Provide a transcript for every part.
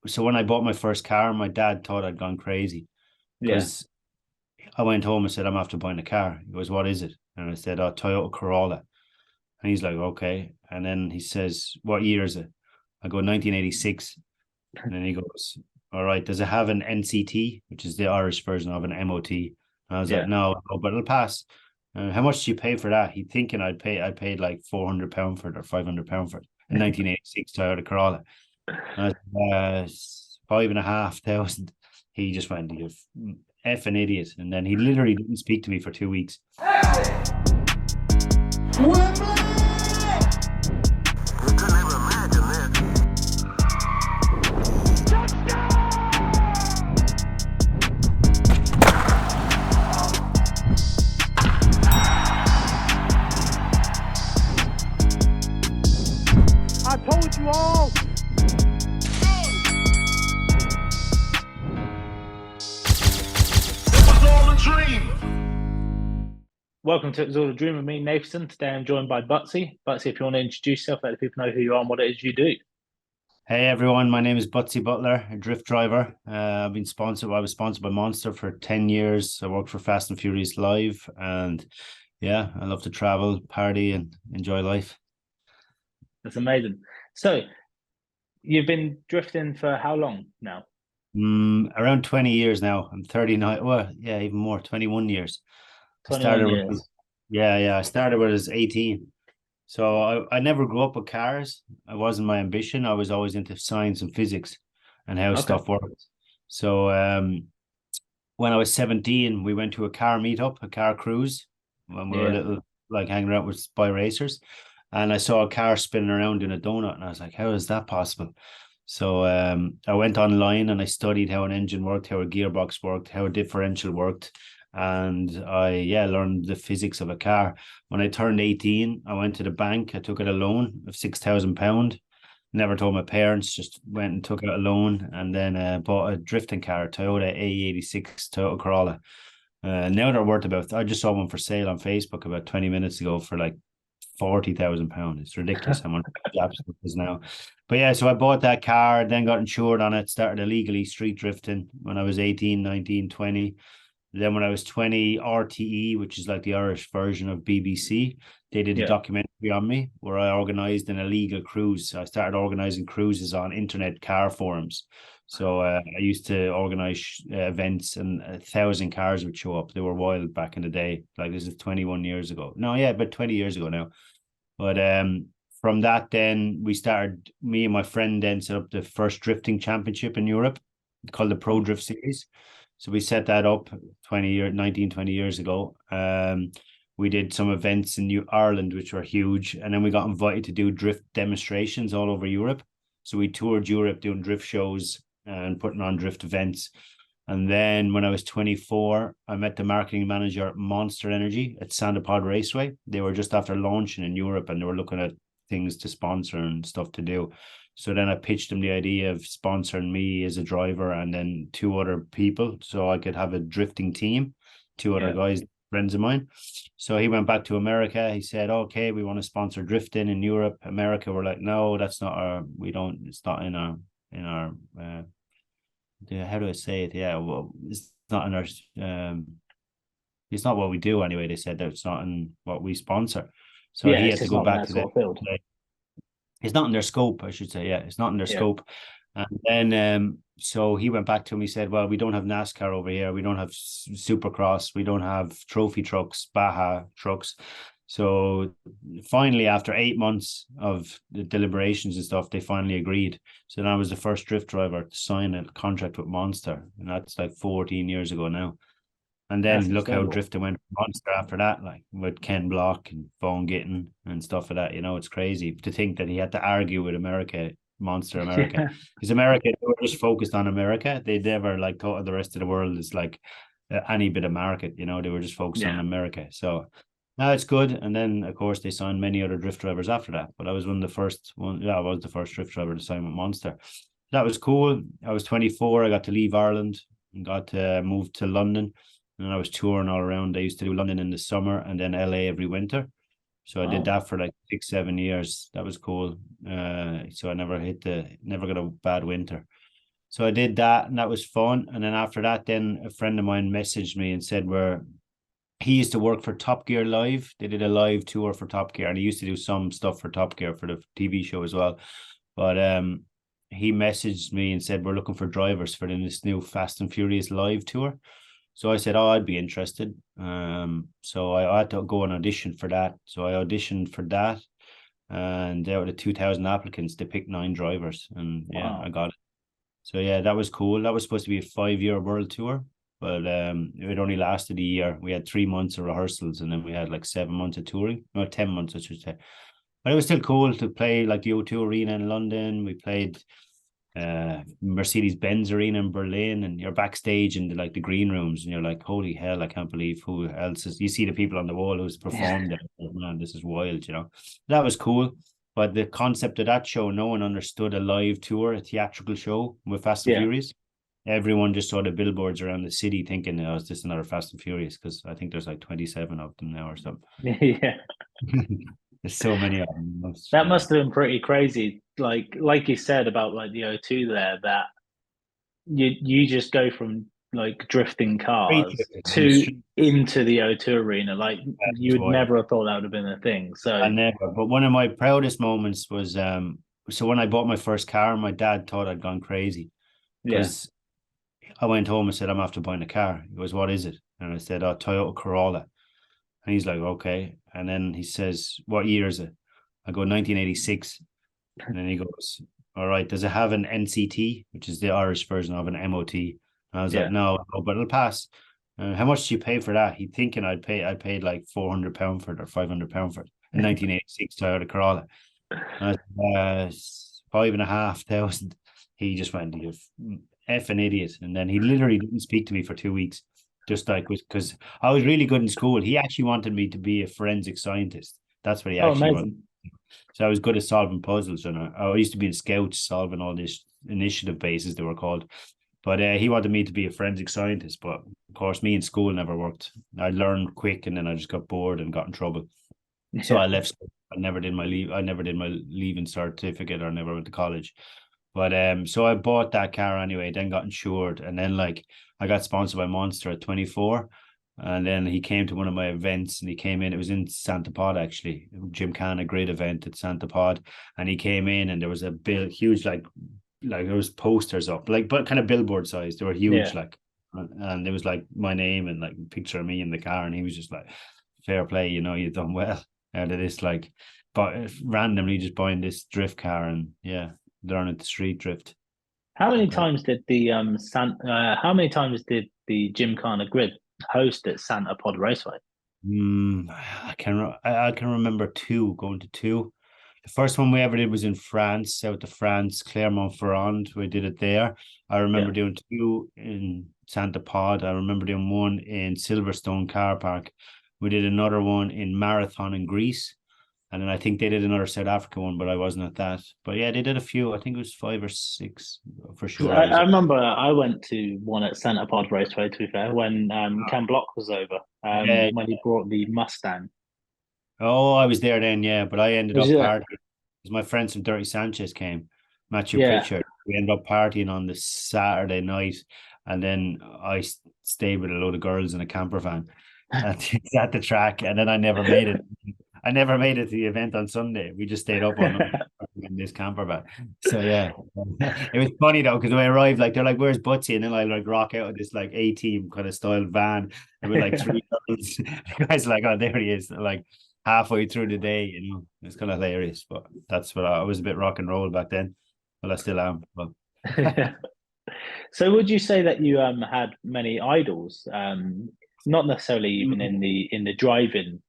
so when I bought my first car, my dad thought I'd gone crazy Yeah, because I went home and said, I'm after buying a car. He goes, what is it? And I said, oh, Toyota Corolla. And he's like, okay. And then he says, what year is it? I go, 1986. And then he goes, all right, does it have an NCT, which is the Irish version of an MOT? And I was like, yeah. no, but it'll pass. How much do you pay for that? He thinking I paid like £400 for it or £500 for it. A 1986 Toyota Corolla. And I said, 5,500. He just went, you effing idiot. And then he literally didn't speak to me for 2 weeks. I told you all. It was all a dream. Welcome to It's All a Dream with me, Nathersonn. Today I'm joined by Buttsy. Buttsy, if you want to introduce yourself, let the people know who you are and what it is you do. Hey everyone, my name is Buttsy Butler, a drift driver. I've been sponsored. I was sponsored by Monster for 10 years. I worked for Fast and Furious Live, and yeah, I love to travel, party, and enjoy life. That's amazing. So, you've been drifting for how long now? Around 20 years now. I'm 39. Well, yeah, even more, 21 years. I 21 started years. yeah, I started when I was 18. So I never grew up with cars. It wasn't my ambition. I was always into science and physics and how Okay. stuff works. So when I was 17, we went to a car meetup, a car cruise, when we were Yeah. little, like hanging out with spy racers. And I saw a car spinning around in a donut, and I was like, how is that possible? So I went online and I studied how an engine worked, how a gearbox worked, how a differential worked. And I learned the physics of a car. When I turned 18, I went to the bank. I took out a loan of £6,000. Never told my parents, just went and took out a loan and then bought a drifting car, Toyota AE86 Toyota Corolla. Now they're worth about, I just saw one for sale on Facebook about 20 minutes ago for like £40,000. It's ridiculous how much Japs is now. But yeah, so I bought that car, then got insured on it, started illegally street drifting when I was 18, 19, 20. Then when I was 20, RTE, which is like the Irish version of BBC, they did a Yeah. documentary on me where I organized an illegal cruise. I started organizing cruises on internet car forums. So I used to organize events, and 1,000 cars would show up. They were wild back in the day. Like this is 21 years ago. No, yeah, but 20 years ago now. But from that, then we started, me and my friend then set up the first drifting championship in Europe called the Pro Drift Series. So we set that up 20 years ago. We did some events in New Ireland, which were huge. And then we got invited to do drift demonstrations all over Europe. So we toured Europe doing drift shows and putting on drift events. And then when I was 24, I met the marketing manager at Monster Energy at Sandipod Raceway. They were just after launching in Europe and they were looking at things to sponsor and stuff to do. So then I pitched him the idea of sponsoring me as a driver and then two other people so I could have a drifting team, two other Yeah. guys, friends of mine. So he went back to America. He said, okay, we want to sponsor drifting in Europe. America were like, no, that's not our, we don't, it's not in our, yeah, how do I say it? Yeah, well, it's not in our, it's not what we do anyway. They said that it's not in what we sponsor. So Yeah, he it's had to just go not in back that to them. sort of field. It's not in their scope, I should say. Yeah, it's not in their Yeah. scope. And then, so he went back to him. He said, well, we don't have NASCAR over here. We don't have Supercross. We don't have trophy trucks, Baja trucks. So finally, after 8 months of the deliberations and stuff, they finally agreed. So then I was the first drift driver to sign a contract with Monster. And that's like 14 years ago now. And That's then look how incredible. drifting went for Monster after that, like with Ken Block and Vaughn Gittin and stuff like that. You know, it's crazy to think that he had to argue with America, Monster America. Yeah. Because America, they were just focused on America. They never like thought of the rest of the world as like any bit of market, you know, they were just focused on Yeah. America. So now it's good. And then, of course, they signed many other drift drivers after that. But I was one of the first one. Yeah, I was the first drift driver to sign with Monster. That was cool. I was 24. I got to leave Ireland and got to move to London, and I was touring all around. I used to do London in the summer and then LA every winter. So I did Oh, that for like 6, 7 years. That was cool. So I never got a bad winter. So I did that, and that was fun. And then after that, then a friend of mine messaged me and said he used to work for Top Gear Live. They did a live tour for Top Gear, and he used to do some stuff for Top Gear for the TV show as well. But he messaged me and said, we're looking for drivers for this new Fast and Furious live tour. So I said, oh, I'd be interested. So I had to go and audition for that. So I auditioned for that, and out of the 2,000 applicants, they picked 9 drivers, and yeah, I got it. So yeah, that was cool. That was supposed to be a 5-year world tour, but it only lasted a year. We had 3 months of rehearsals, and then we had like 7 months of touring. No, 10 months, I should say. But it was still cool to play like the O2 Arena in London. We played Mercedes-Benz Arena in Berlin, and you're backstage in the green rooms, and you're like, holy hell, I can't believe who else is. You see the people on the wall who's performed it. Man, this is wild, That was cool. But the concept of that show, no one understood a live tour, a theatrical show with Fast and Furious. Everyone just saw the billboards around the city thinking, oh, is this another Fast and Furious? Because I think there's like 27 of them now or something. Yeah. There's so many of them. That must have been pretty crazy. Like you said about like the O2 there, that you just go from like drifting cars into the O2 Arena. Like you would never have thought that would have been a thing. So I never. But one of my proudest moments was so when I bought my first car, my dad thought I'd gone crazy. Because I went home and said, I'm after buying a car. He goes, what is it? And I said, oh, Toyota Corolla. And he's like, okay. And then he says, what year is it? I go, 1986. And then he goes, all right, does it have an NCT, which is the Irish version of an MOT? And I was like, no, but it'll pass. How much did you pay for that? He thinking I paid like £400 for it or £500 for it in 1986 Toyota Corolla. And I was 5,500. He just went, you effing idiot. And then he literally didn't speak to me for 2 weeks. Just like, because I was really good in school. He actually wanted me to be a forensic scientist. That's what he actually wanted. So I was good at solving puzzles, and I used to be in scouts solving all these initiative bases, they were called. But he wanted me to be a forensic scientist. But of course, me in school never worked. I learned quick, and then I just got bored and got in trouble. So I left school. I never did my leaving certificate, or never went to college. But so I bought that car anyway, then got insured, and then like I got sponsored by Monster at 24. And then he came to one of my events, and he came in, it was in Santa Pod actually, Gymkhana, great event at Santa Pod. And he came in, and there was a huge, like there was posters up, like, but kind of billboard size. They were huge, and it was like my name and like a picture of me in the car. And he was just like, fair play, you've done well out of this, like, but randomly just buying this drift car and learning the street drift. How many times did the Gymkhana grid host at Santa Pod Raceway? I can remember going to 2. The first one we ever did was in France, south of France, Clermont-Ferrand. We did it there. I remember doing 2 in Santa Pod. I remember doing 1 in Silverstone Car Park. We did another one in Marathon in Greece. And then I think they did another South Africa one, but I wasn't at that. But yeah, they did a few. I think it was 5 or 6 for sure. I remember I went to one at Santa Pod Raceway, to be fair, when Ken Block was over, when he brought the Mustang. Oh, I was there then, yeah. But I ended up partying. Because my friends from Dirty Sanchez came, Matthew Pritchard. We ended up partying on the Saturday night. And then I stayed with a load of girls in a camper van at the track. And then I never made it. I never made it to the event on Sunday. We just stayed up on in this camper van. So yeah, it was funny though, because when I arrived, like they're like, "Where's Buttsy?" And then I like rock out of this like A-team kind of style van, and with like 3 girls. The guys are like, "Oh, there he is!" Like halfway through the day, it's kind of hilarious. But that's what I was a bit rock and roll back then. Well, I still am. But So, would you say that you had many idols? Not necessarily even in the driving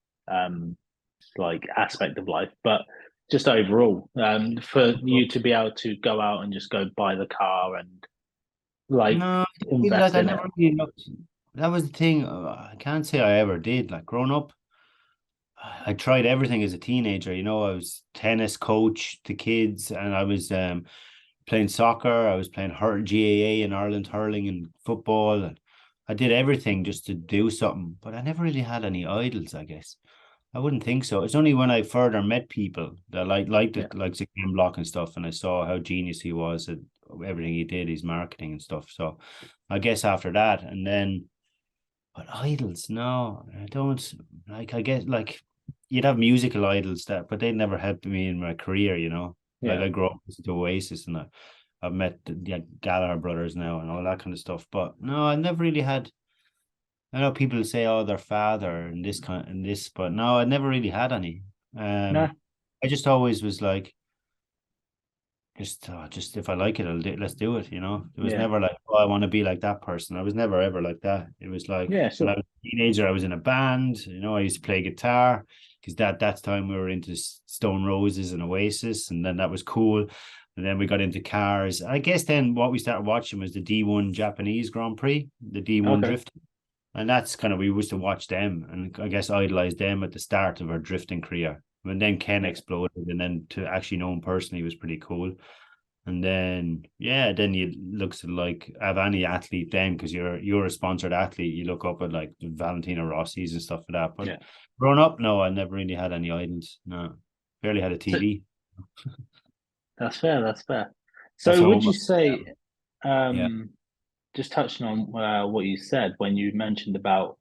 like aspect of life, but just overall, for you to be able to go out and just go buy the car and invest in it. Really that was the thing. I can't say I ever did. Like growing up, I tried everything as a teenager. I was tennis coach to kids, and I was playing soccer. I was playing GAA in Ireland, hurling and football. And I did everything just to do something, but I never really had any idols, I guess. I wouldn't think so. It's only when I further met people that liked it, like Ken Block and stuff, and I saw how genius he was at everything he did, his marketing and stuff. So I guess after that, and then, but idols, no, I don't like. I guess like you'd have musical idols but they never helped me in my career. Like Yeah. I grew up listening to Oasis, and I've met the Gallagher brothers now and all that kind of stuff. But no, I never really had. I know people say, "Oh, their father and this kind and this," but no, I never really had any. No. I just always was like, just if I like it, let's do it. It was Yeah. never like, oh, I want to be like that person. I was never ever like that. It was like Yeah, when sure. I was a teenager, I was in a band. I used to play guitar because that's time we were into Stone Roses and Oasis, and then that was cool. And then we got into cars. I guess then what we started watching was the D1 Japanese Grand Prix, the D1 Okay. drift. And that's kind of, we used to watch them and I guess idolize them at the start of our drifting career. And then Ken exploded, and then to actually know him personally was pretty cool. And then, then you look to like have any athlete then, because you're a sponsored athlete, you look up at like the Valentino Rossi's and stuff like that. But growing up, no, I never really had any idols. No, barely had a TV. That's fair. That's fair. That's So how would you much- say, yeah. just touching on what you said when you mentioned about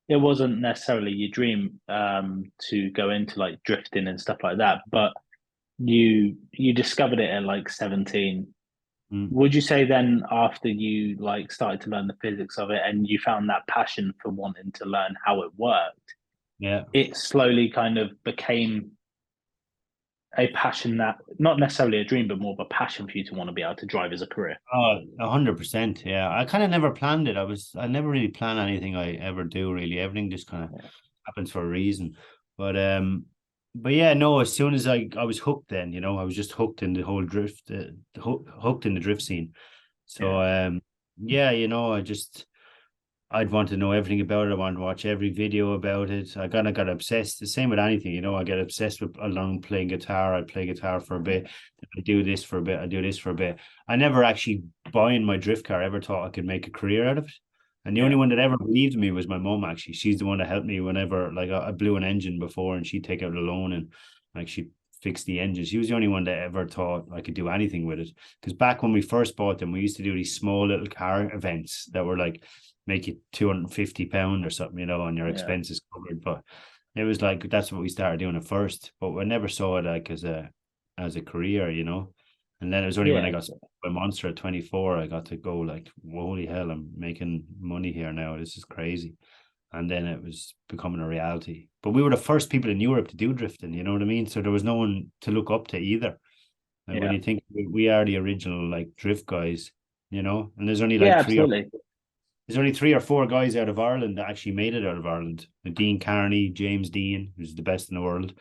it wasn't necessarily your dream to go into like drifting and stuff like that, but you discovered it at like 17. Would you say then after you like started to learn the physics of it and you found that passion for wanting to learn how it worked, it slowly kind of became a passion that not necessarily a dream, but more of a passion for you to want to be able to drive as a career? 100%. Yeah. I kind of never planned it. I never really plan anything I ever do, really. Everything just kind of happens for a reason. But yeah, no, as soon as I was hooked then, I was just hooked in the whole drift, hooked in the drift scene. So I'd want to know everything about it. I want to watch every video about it. I kind of got obsessed. The same with anything, I get obsessed with along playing guitar. I play guitar for a bit. I do this for a bit. I do this for a bit. I never actually, buying my drift car, ever thought I could make a career out of it. And the only one that ever believed in me was my mom, actually. She's the one that helped me whenever, like, I blew an engine before and she'd take out a loan and, like, she'd fix the engine. She was the only one that ever thought I could do anything with it. Because back when we first bought them, we used to do these small little car events that were like, make you £250 or something, and your expenses covered. But it was like, that's what we started doing at first. But I never saw it like as a career, And then it was only when I got my Monster at 24, I got to go like, holy hell, I'm making money here now. This is crazy. And then it was becoming a reality. But we were the first people in Europe to do drifting, you know what I mean? So there was no one to look up to either. And when you think we are the original like drift guys, and there's only like there's only 3 or 4 guys out of Ireland that actually made it out of Ireland. Dean Carney, James Dean, who's the best in the world.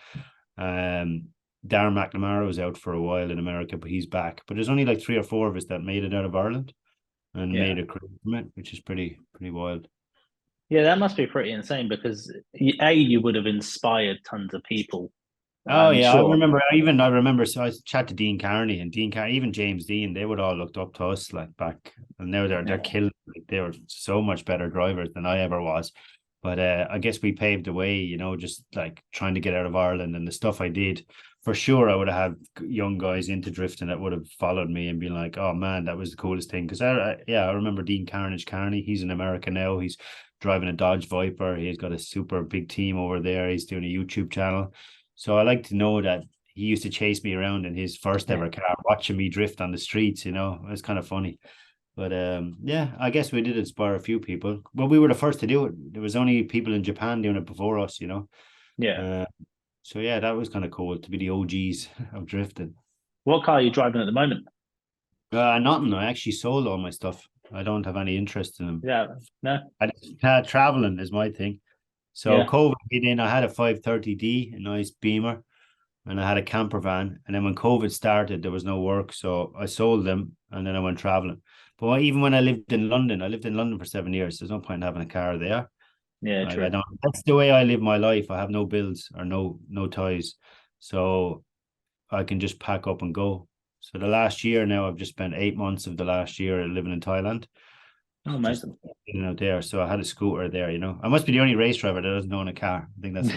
Darren McNamara was out for a while in America, but he's back. But there's only like 3 or 4 of us that made it out of Ireland and made a career from it, which is pretty wild. Yeah, that must be pretty insane because you would have inspired tons of people. Oh yeah, sure. I remember. So I chat to Dean Carney and even James Dean. They would all looked up to us like back, and now they're killing. Like, they were so much better drivers than I ever was. But I guess we paved the way, just like trying to get out of Ireland and the stuff I did. For sure, I would have had young guys into drifting that would have followed me and been like, "Oh man, that was the coolest thing." Because I remember Dean Carney. He's in America now. He's driving a Dodge Viper. He's got a super big team over there. He's doing a YouTube channel. So I like to know that he used to chase me around in his first ever car, watching me drift on the streets. It's kind of funny. But I guess we did inspire a few people. But we were the first to do it. There was only people in Japan doing it before us, So that was kind of cool to be the OGs of drifting. What car are you driving at the moment? Nothing. I actually sold all my stuff. I don't have any interest in them. Yeah, no. Traveling is my thing. So COVID hit in. I had a 530D, a nice Beamer, and I had a camper van. And then when COVID started, there was no work, so I sold them, and then I went traveling. But even when I lived in London for 7 years. There's no point in having a car there. Yeah, true. I don't. That's the way I live my life. I have no bills or no ties, so I can just pack up and go. So the last year now, I've just spent 8 months of the last year living in Thailand. Oh, amazing. Out there. So I had a scooter there, I must be the only race driver that doesn't own a car. I think that's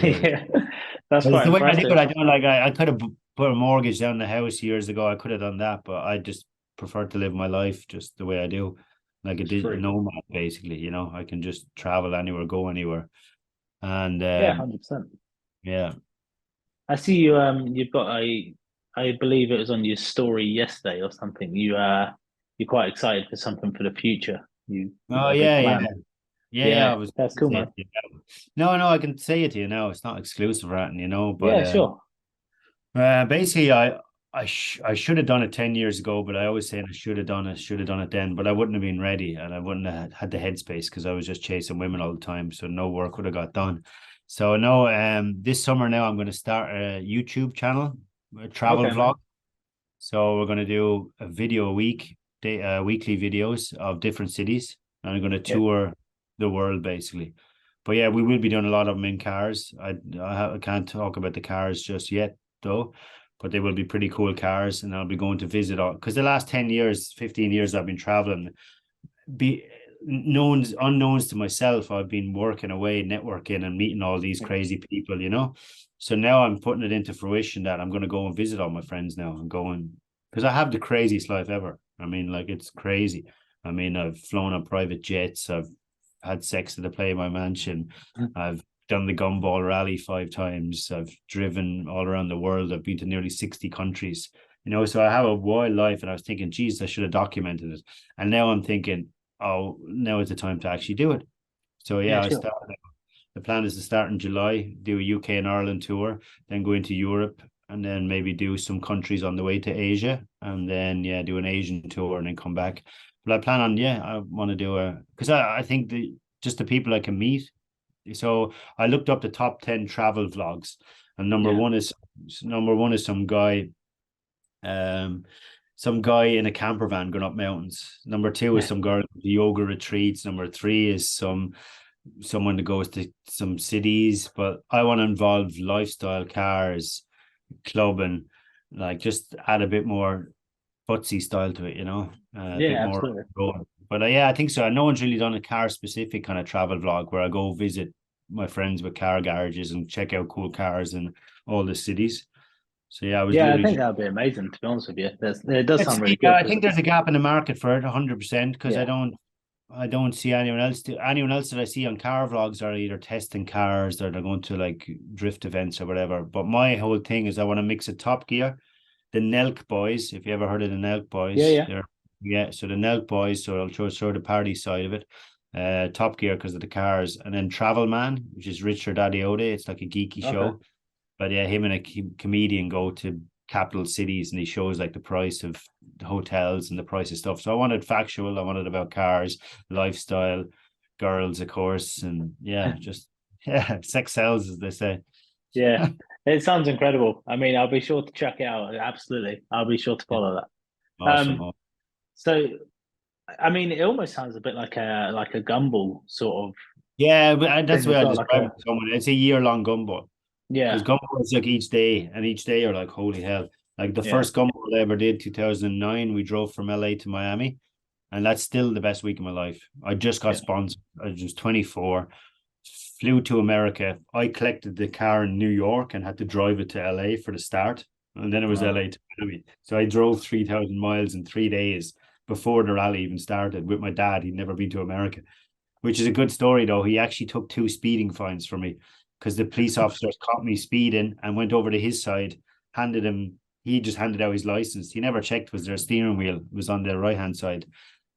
that's quite the way impressive. I do it. I don't like I could have put a mortgage down the house years ago. I could have done that, but I just prefer to live my life just the way I do, like a digital nomad, basically. You know, I can just travel anywhere, go anywhere, and 100%. Yeah. I see you. You've got I believe it was on your story yesterday or something. You're quite excited for something for the future. You Oh got a big yeah, yeah, plan. yeah. I was That's cool, man. No, I can say it to you now. It's not exclusive or anything, you know. But Yeah, sure. basically, I should have done it 10 years ago, but I always say I should have done it then. But I wouldn't have been ready, and I wouldn't have had the headspace because I was just chasing women all the time, so no work would have got done. So no, this summer now I'm going to start a YouTube channel, a travel Okay, vlog. man. So we're going to do a video a week, weekly videos of different cities, and I'm going to tour the world basically. But yeah, we will be doing a lot of them in cars. I can't talk about the cars just yet though, but they will be pretty cool cars, and I'll be going to visit all because the last 10 years, 15 years I've been traveling, unknowns to myself, I've been working away, networking and meeting all these crazy people, you know. So now I'm putting it into fruition that I'm going to go and visit all my friends now and going because I have the craziest life ever. I mean, like, it's crazy. I mean, I've flown on private jets. I've had sex at the Play My Mansion. I've done the Gumball Rally 5 times. I've driven all around the world. I've been to nearly 60 countries, you know. So I have a wild life, and I was thinking, geez, I should have documented it. And now I'm thinking, oh, now is the time to actually do it. So yeah, sure. the plan is to start in July, do a UK and Ireland tour, then go into Europe, and then maybe do some countries on the way to Asia, and then do an Asian tour and then come back. But I plan on, I want to do because I think just the people I can meet. So I looked up the top 10 travel vlogs, and number one is some guy in a camper van going up mountains. Number 2 is some girl at the yoga retreats. Number 3 is someone that goes to some cities. But I want to involve lifestyle, cars, clubbing, like just add a bit more Buttsy style to it, you know. A bit more absolutely. But I think so. No one's really done a car specific kind of travel vlog where I go visit my friends with car garages and check out cool cars in all the cities. So I think that would be amazing, to be honest with you. It does sound really good. I think there's a gap in the market for it 100% because I don't see anyone else that I see on car vlogs are either testing cars or they're going to like drift events or whatever. But my whole thing is I want to mix a Top Gear, the Nelk boys, if you ever heard of the Nelk boys. So the Nelk boys, so I'll show the party side of it. Top Gear because of the cars, and then Travel Man, which is Richard Adeode. It's like a geeky show. But yeah, him and a comedian go to capital cities and he shows like the price of hotels and the price of stuff. So I wanted factual, I wanted about cars, lifestyle, girls, of course, and sex sells, as they say. Yeah, it sounds incredible. I mean, I'll be sure to check it out. Absolutely, I'll be sure to follow that. Awesome. So, I mean, it almost sounds a bit like a gumball sort of. Yeah, but that's the way I describe like it to someone. It's a year-long gumball. Yeah, because gumball is like each day, and each day you're like, holy hell. Like the first gumball I ever did, 2009, we drove from LA to Miami, and that's still the best week of my life. I just got sponsored. I was 24, flew to America. I collected the car in New York and had to drive it to LA for the start, and then it was LA to Miami. So I drove 3,000 miles in 3 days before the rally even started with my dad. He'd never been to America, which is a good story though. He actually took 2 speeding fines for me, because the police officers caught me speeding and went over to his side, he just handed out his license. He never checked was there a steering wheel. It was on the right-hand side.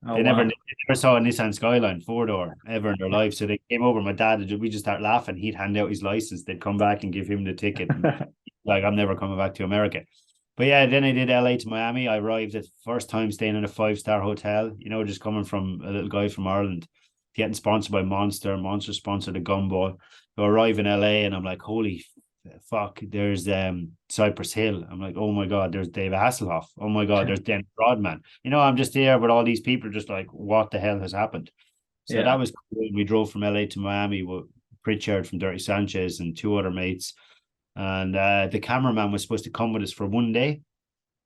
They never saw a Nissan Skyline 4-door ever in their life. So they came over, my dad, we just start laughing. He'd hand out his license. They'd come back and give him the ticket. Like, I'm never coming back to America. But yeah, then I did LA to Miami. I arrived at first time staying in a 5-star hotel, you know, just coming from a little guy from Ireland, getting sponsored by Monster. Monster sponsored a gumball. So I arrive in LA and I'm like, holy fuck, there's Cypress Hill. I'm like, oh my God, there's David Hasselhoff. Oh my God, there's Dennis Rodman. You know, I'm just there with all these people just like, what the hell has happened? So that was cool. We drove from LA to Miami with Pritchard from Dirty Sanchez and 2 other mates. And the cameraman was supposed to come with us for 1 day.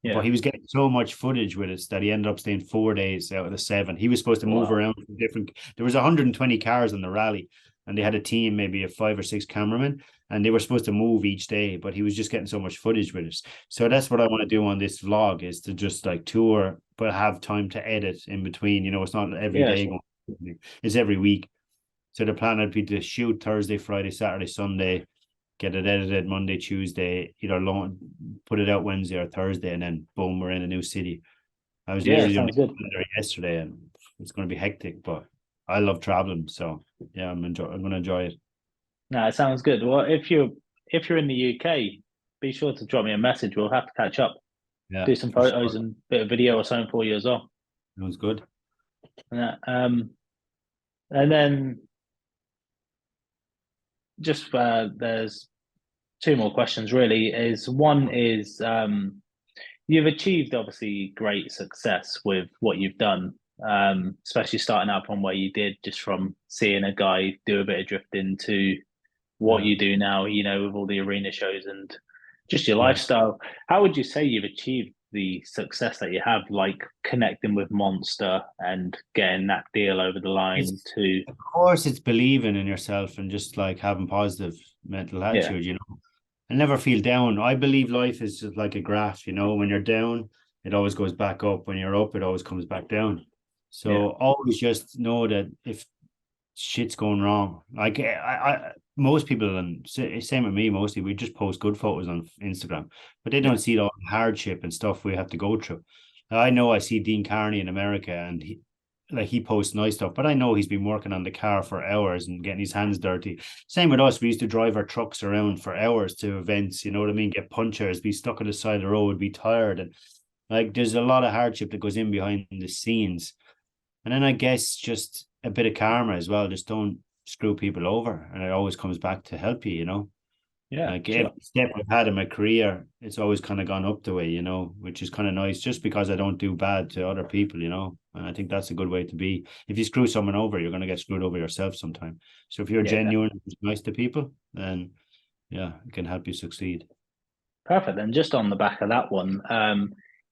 But he was getting so much footage with us that he ended up staying 4 days out of the 7. He was supposed to move around from there was 120 cars on the rally. and they had a team, maybe of 5 or 6 cameramen, and they were supposed to move each day, but he was just getting so much footage with us. So that's what I want to do on this vlog, is to just like tour, but have time to edit in between. You know, it's not every day. Sure. It's every week. So the plan would be to shoot Thursday, Friday, Saturday, Sunday, get it edited Monday, Tuesday, either put it out Wednesday or Thursday, and then boom, we're in a new city. I was literally sounds good. there yesterday, and it's going to be hectic, but I love traveling, so yeah, I'm going to enjoy it. No, it sounds good. Well, if you're in the UK, be sure to drop me a message. We'll have to catch up, Yeah, do some photos and bit of video or something for you as well. Sounds good. And then just there's 2 more questions really. One is you've achieved obviously great success with what you've done, especially starting out from where you did, just from seeing a guy do a bit of drifting to what you do now, you know, with all the arena shows and just your lifestyle. How would you say you've achieved the success that you have, like connecting with Monster and getting that deal over the line? Of course, it's believing in yourself and just like having positive mental attitude, you know, and never feel down. I believe life is just like a graph, you know, when you're down, it always goes back up. When you're up, it always comes back down. So always just know that if shit's going wrong, like I most people, and same with me, mostly we just post good photos on Instagram, but they don't see all the hardship and stuff we have to go through. I know I see Dean Carney in America, and he posts nice stuff, but I know he's been working on the car for hours and getting his hands dirty. Same with us. We used to drive our trucks around for hours to events, you know what I mean? Get punctures, be stuck on the side of the road, be tired. And like, there's a lot of hardship that goes in behind the scenes. And then I guess just a bit of karma as well. Just don't screw people over. And it always comes back to help you, you know? Yeah. Like every step I've had in my career, it's always kind of gone up the way, you know, which is kind of nice, just because I don't do bad to other people, you know. And I think that's a good way to be. If you screw someone over, you're going to get screwed over yourself sometime. So if you're genuine and nice to people, then yeah, it can help you succeed. Perfect. And just on the back of that one,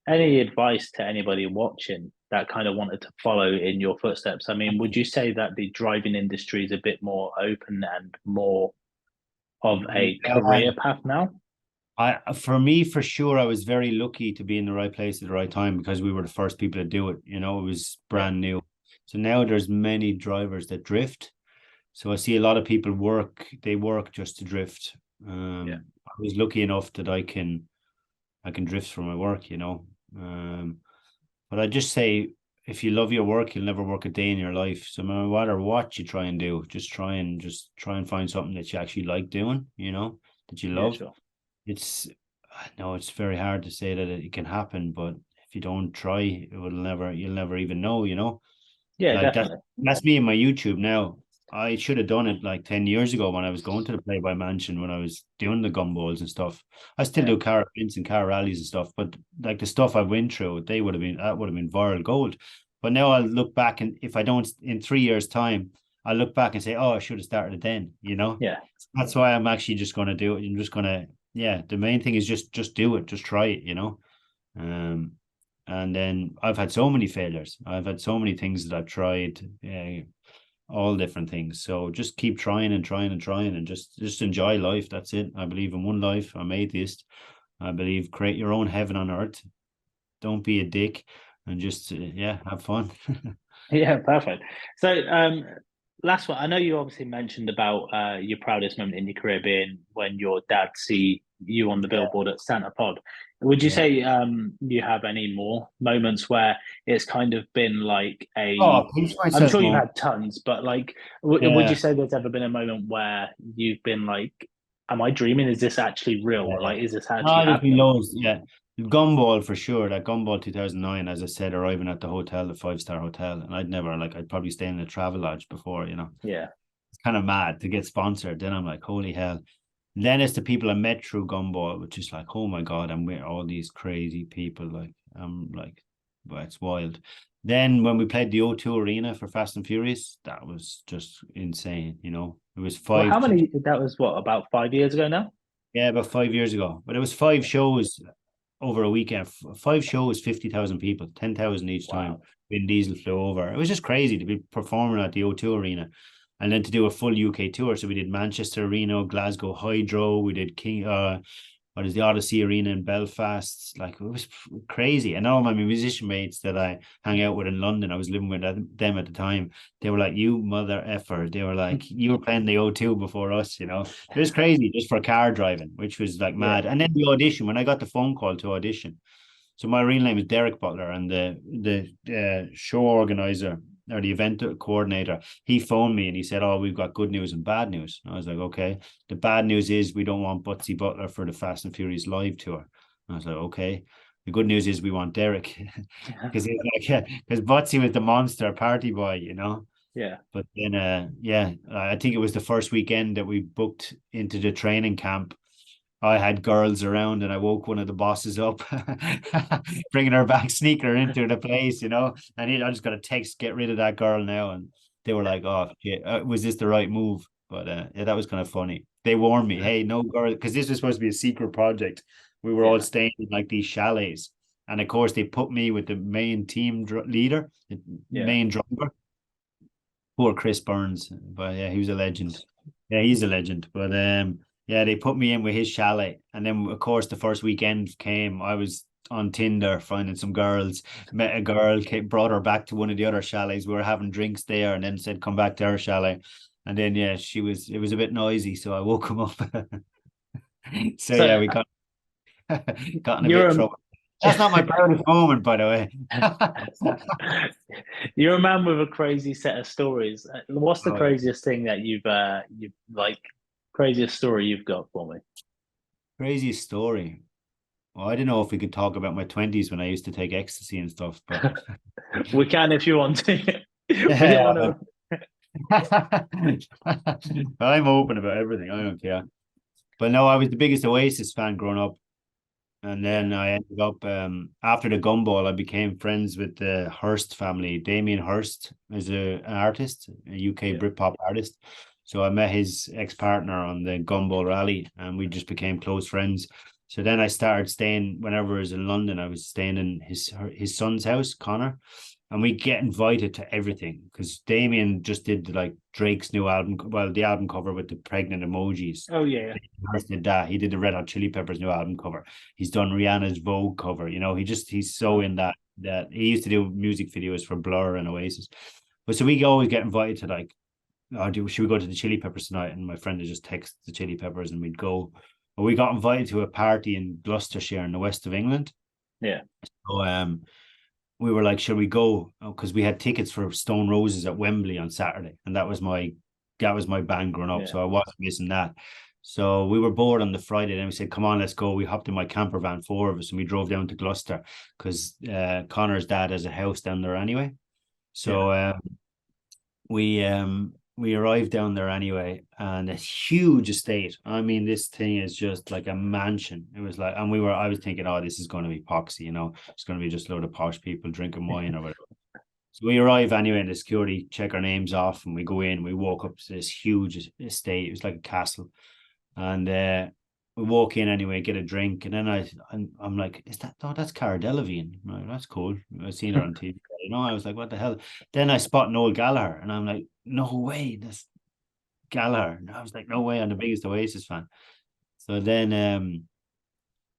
any advice to anybody watching that kind of wanted to follow in your footsteps? I mean, would you say that the driving industry is a bit more open and more of a career path now? For me, for sure, I was very lucky to be in the right place at the right time, because we were the first people to do it. You know, it was brand new. So now there's many drivers that drift. So I see a lot of people work just to drift. I was lucky enough that I can drift for my work, you know. But I just say, if you love your work, you'll never work a day in your life. So no matter what you try and do, just try and find something that you actually like doing, you know, that you love. Sure. I know it's very hard to say that it can happen, but if you don't try, you'll never even know, you know. Yeah, like definitely. That's me and my YouTube now. I should have done it like 10 years ago when I was going to the Play-by Mansion, when I was doing the gumballs and stuff. I still do car events and car rallies and stuff, but like the stuff I went through, that would have been viral gold. But now I'll look back, and if I don't, in 3 years' time, I'll look back and say, oh, I should have started it then, you know? Yeah. That's why I'm actually just going to do it. I'm just going to, the main thing is just do it, just try it, you know? And then I've had so many failures. I've had so many things that I've tried, all different things. So just keep trying and just enjoy life. That's it. I believe in one life. I'm atheist. I believe create your own heaven on earth. Don't be a dick, and just have fun. Yeah, perfect. So last one, I know you obviously mentioned about your proudest moment in your career being when your dad see you on the billboard at Santa Pod. Would you say you have any more moments where it's kind of been like I'm sure you've had tons, but like, would you say there's ever been a moment where you've been like, am I dreaming? Is this actually real? Like, is this actually happening? Loads, Gumball for sure. That Gumball 2009, as I said, arriving at the hotel, the 5-star hotel, and I'd probably stay in a travel lodge before, you know. Yeah, it's kind of mad to get sponsored. Then I'm like, holy hell. And then it's the people I met through Gumball, which is like, oh my god, I'm with all these crazy people. Like, I'm like, well, it's wild. Then when we played the O2 Arena for Fast and Furious, that was just insane. You know, it was five. Well, that was what, about 5 years ago now? Yeah, about 5 years ago. But it was 5 shows over a weekend. 5 shows, 50,000 people, 10,000 each time. Vin Diesel flew over. It was just crazy to be performing at the O2 Arena. and then to do a full UK tour. So we did Manchester Arena, Glasgow Hydro, we did what is the Odyssey Arena in Belfast. Like, it was crazy. And all my musician mates that I hang out with in London, I was living with them at the time. They were like, "You mother effer." They were like, "You were playing the O2 before us," you know. It was crazy just for car driving, which was like mad. And then the audition, when I got the phone call to audition. So my real name is Derek Butler, and the show organizer or the event coordinator, he phoned me and he said, "Oh, we've got good news and bad news." And I was like, "Okay." The bad news is we don't want Buttsy Butler for the Fast and Furious live tour. And I was like, "Okay." The good news is we want Derek, because because Buttsy was the monster party boy, you know. Yeah. But then, I think it was the first weekend that we booked into the training camp. I had girls around and I woke one of the bosses up, bringing her back, sneaking her into the place, you know. And I just got a text, "Get rid of that girl now." And they were like, "Oh, shit, was this the right move?" But yeah, that was kind of funny. They warned me, "Hey, no girl," because this was supposed to be a secret project. We were all staying in like these chalets. And of course, they put me with the main team leader, the main driver. Poor Chris Burns. But yeah, he was a legend. Yeah, he's a legend. But yeah, they put me in with his chalet. And then, of course, the first weekend came. I was on Tinder finding some girls, met a girl, brought her back to one of the other chalets. We were having drinks there, and then said, "Come back to our chalet." And then, yeah, it was a bit noisy. So I woke him up. So yeah, we got in a bit of trouble. That's not my proudest moment, by the way. You're a man with a crazy set of stories. What's the craziest thing that you've like, craziest story you've got for me? Craziest story. Well, I don't know if we could talk about my 20s when I used to take ecstasy and stuff, but we can if you want to. I'm open about everything. I don't care. But no, I was the biggest Oasis fan growing up. And then I ended up, after the Gumball, I became friends with the Hirst family. Damien Hirst is an artist, a UK Britpop artist. So I met his ex-partner on the Gumball rally, and we just became close friends. So then I started staying, whenever I was in London, I was staying in his son's house, Connor. And we get invited to everything because Damien just did like Drake's new album. Well, the album cover with the pregnant emojis. Oh, yeah. He did that. He did the Red Hot Chili Peppers new album cover. He's done Rihanna's Vogue cover. You know, he's so in that he used to do music videos for Blur and Oasis. But so we always get invited to like, should we go to the Chili Peppers tonight? And my friend would just text the Chili Peppers and we'd go. But we got invited to a party in Gloucestershire in the west of England. Yeah. So we were like, "Should we go?" Because we had tickets for Stone Roses at Wembley on Saturday, and that was my band growing up. So I wasn't missing that. So we were bored on the Friday, and we said, "Come on, let's go." We hopped in my camper van, 4 of us, and we drove down to Gloucester because Connor's dad has a house down there anyway. So we arrived down there anyway, and a huge estate. I mean, this thing is just like a mansion. It was like, and I was thinking, "Oh, this is going to be poxy, you know, it's going to be just a load of posh people drinking wine or whatever." So we arrive anyway, and the security check our names off, and we go in. We walk up to this huge estate. It was like a castle, and we walk in anyway, get a drink, and then I'm like, that's Cara Delevingne. I'm like, "That's cool. I've seen her on TV." You know, I was like, "What the hell?" Then I spot Noel Gallagher, and I'm like, "No way, that's Gallagher." And I was like, "No way, I'm the biggest Oasis fan." So then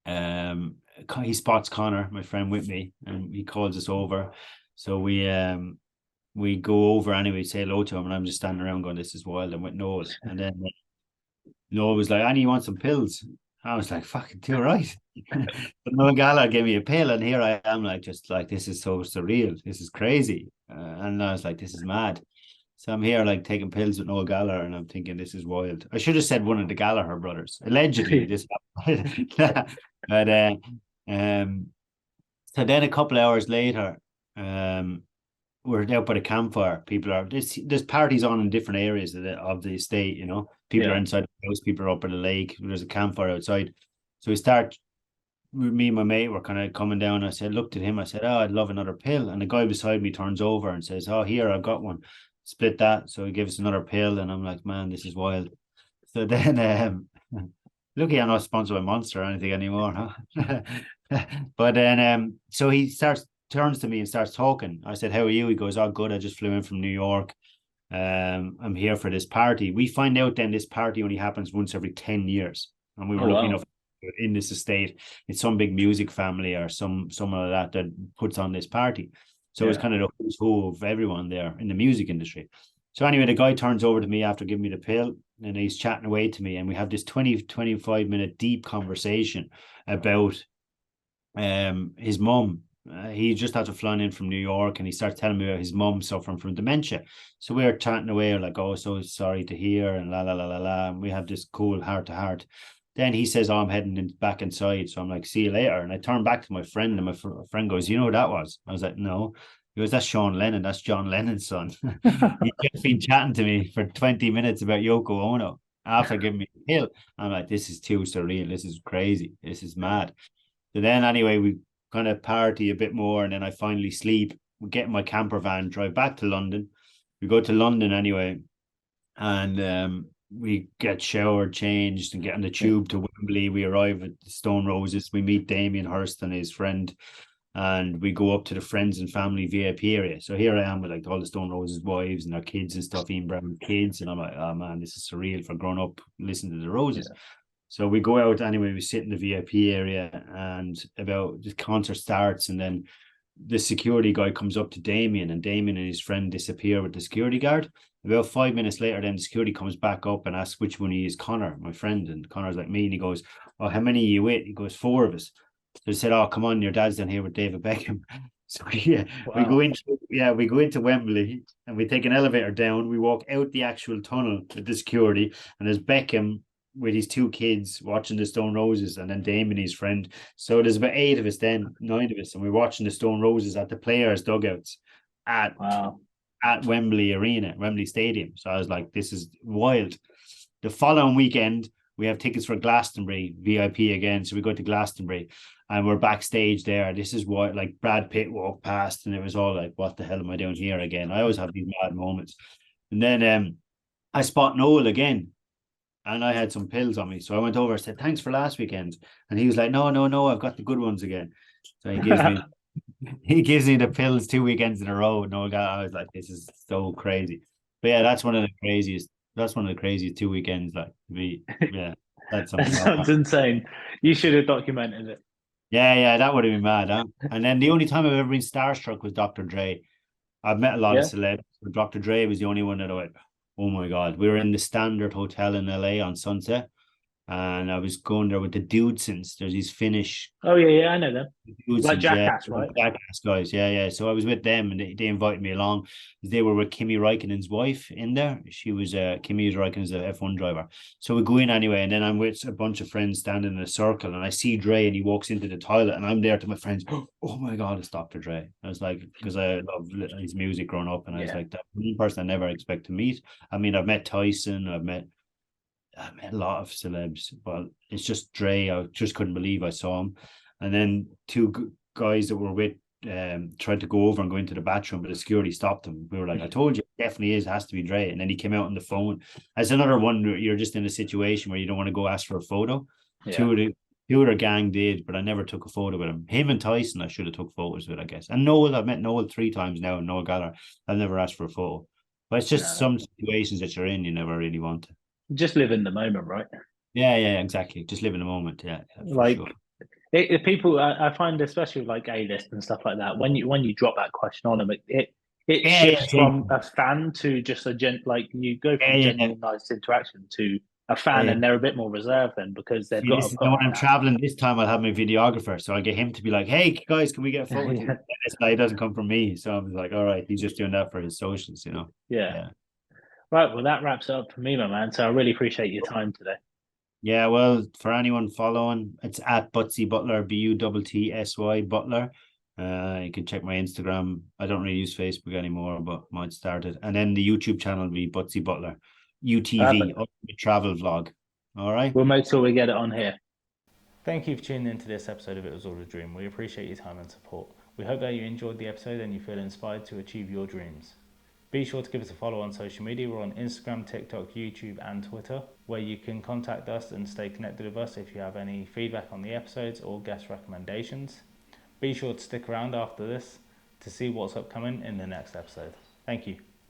he spots Connor, my friend, with me, and he calls us over. So we go over anyway, say hello to him, and I'm just standing around going, "This is wild." I'm with Noel, and then Noel was like, "Annie, you want some pills?" I was like, "Fucking too right." But Noel Gallagher gave me a pill, and here I am, like, just like, this is so surreal. This is crazy. And I was like, "This is mad." So I'm here, like, taking pills with Noel Gallagher, and I'm thinking, this is wild. I should have said one of the Gallagher brothers. Allegedly, this happened. But so then a couple of hours later, we're out by the campfire. People are there's parties on in different areas of the estate, you know. People are inside the house, people are up at the lake. There's a campfire outside. So me and my mate were kind of coming down. I looked at him, I said, "Oh, I'd love another pill." And the guy beside me turns over and says, "Oh, here, I've got one. Split that." So he gives us another pill, and I'm like, "Man, this is wild." So then lucky I'm not sponsored by Monster or anything anymore, huh? But then so he turns to me and starts talking. I said, "How are you?" He goes, "Oh, good. I just flew in from New York. I'm here for this party. We find out then this party only happens once every 10 years. And we were lucky enough in this estate. It's some big music family or someone like that puts on this party. So it's kind of the who's who of everyone there in the music industry. So anyway, the guy turns over to me after giving me the pill and he's chatting away to me. And we have this 25 minute deep conversation about his mum. He just had to fly in from New York and he starts telling me about his mum suffering from dementia. So we were chatting away, like, oh, so sorry to hear, and la la la la la. And we have this cool heart to heart. Then he says, oh, I'm heading back inside. So I'm like, see you later. And I turn back to my friend and my friend goes, you know who that was? I was like, no. He goes, that's Sean Lennon. That's John Lennon's son. He's just been chatting to me for 20 minutes about Yoko Ono after giving me a pill. I'm like, this is too surreal. This is crazy. This is mad. So then anyway, we kind of party a bit more and then I finally sleep. We get in my camper van, drive back to London. We go to London anyway. And we get showered, changed, and get on the tube to Wembley. We arrive at the Stone Roses. We meet Damien Hirst and his friend, and we go up to the friends and family VIP area. So here I am with like all the Stone Roses wives and their kids and stuff, Ian Brown kids, and I'm like, oh man, this is surreal for growing up listening to the Roses. Yeah. So we go out anyway. We sit in the VIP area, and about the concert starts, and then the security guy comes up to Damien, and Damien and his friend disappear with the security guard. About 5 minutes later, then the security comes back up and asks which one he is, Connor, my friend. And Connor's like me, and he goes, oh, how many are you with? He goes, 4 of us. So they said, oh, come on, your dad's down here with David Beckham. So yeah, wow. we go into Wembley and we take an elevator down. We walk out the actual tunnel with the security, and there's Beckham with his 2 kids watching the Stone Roses, and then Damien, his friend. So there's about 8 of us then, 9 of us, and we're watching the Stone Roses at the players' dugouts at Wembley Arena, Wembley Stadium. So I was like, this is wild. The following weekend, we have tickets for Glastonbury, VIP again. So we go to Glastonbury and we're backstage there. This is what, like, Brad Pitt walked past and it was all like, what the hell am I doing here again? I always have these mad moments. And then I spot Noel again. And I had some pills on me. So I went over and said, thanks for last weekend. And he was like, no, I've got the good ones again. So he gives me the pills 2 weekends in a row. No, I was like, this is so crazy. But yeah, that's one of the craziest 2 weekends. Like, that sounds insane. You should have documented it. Yeah, that would have been mad, huh? And then the only time I've ever been starstruck was Dr. Dre. I've met a lot of celebs, but Dr. Dre was the only one that I went, oh my God. We were in the Standard Hotel in LA on Sunset. And I was going there with the Dudesons. There's these Finnish. Oh yeah, I know them. Like Jackass, right? Jackass guys, yeah. So I was with them, and they invited me along. They were with Kimi Räikkönen's wife in there. She was Kimi Räikkönen's a F1 driver. So we go in anyway, and then I'm with a bunch of friends standing in a circle, and I see Dre, and he walks into the toilet, and I'm there to my friends. Oh my God, it's Dr. Dre. I was like, because I love his music growing up, and I was like, that one person I never expect to meet. I mean, I've met Tyson, I met a lot of celebs, but it's just Dre. I just couldn't believe I saw him. And then 2 guys that were with tried to go over and go into the bathroom, but the security stopped them. We were like, I told you, it definitely has to be Dre. And then he came out on the phone. As another one, you're just in a situation where you don't want to go ask for a photo. Yeah. Two of their gang did, but I never took a photo with him. Him and Tyson, I should have took photos with, I guess. And Noel, I've met Noel 3 times now, Noel Gallagher. I've never asked for a photo. But it's just some situations that you're in, you never really want to. Just live in the moment, right? Yeah, exactly. Just live in the moment. Yeah, like sure. People, I find, especially with like A-list and stuff like that, when you drop that question on them, it shifts from a fan to just a like you go from genuine nice interaction to a fan, and they're a bit more reserved then because they've got. When I'm traveling this time, I'll have my videographer, so I get him to be like, "Hey guys, can we get a photo?" It doesn't come from me, so I was like, "All right, he's just doing that for his socials, you know." Yeah. Right, well, that wraps it up for me, my man. So I really appreciate your time today. Yeah, well, for anyone following, it's at Buttsy Butler, Buttsy Butler. You can check my Instagram. I don't really use Facebook anymore, but might start it. And then the YouTube channel will be Buttsy Butler, UTV, Ultimate Travel Vlog. All right. We'll make sure we get it on here. Thank you for tuning into this episode of It Was All a Dream. We appreciate your time and support. We hope that you enjoyed the episode and you feel inspired to achieve your dreams. Be sure to give us a follow on social media. We're on Instagram, TikTok, YouTube and Twitter, where you can contact us and stay connected with us if you have any feedback on the episodes or guest recommendations. Be sure to stick around after this to see what's upcoming in the next episode. Thank you.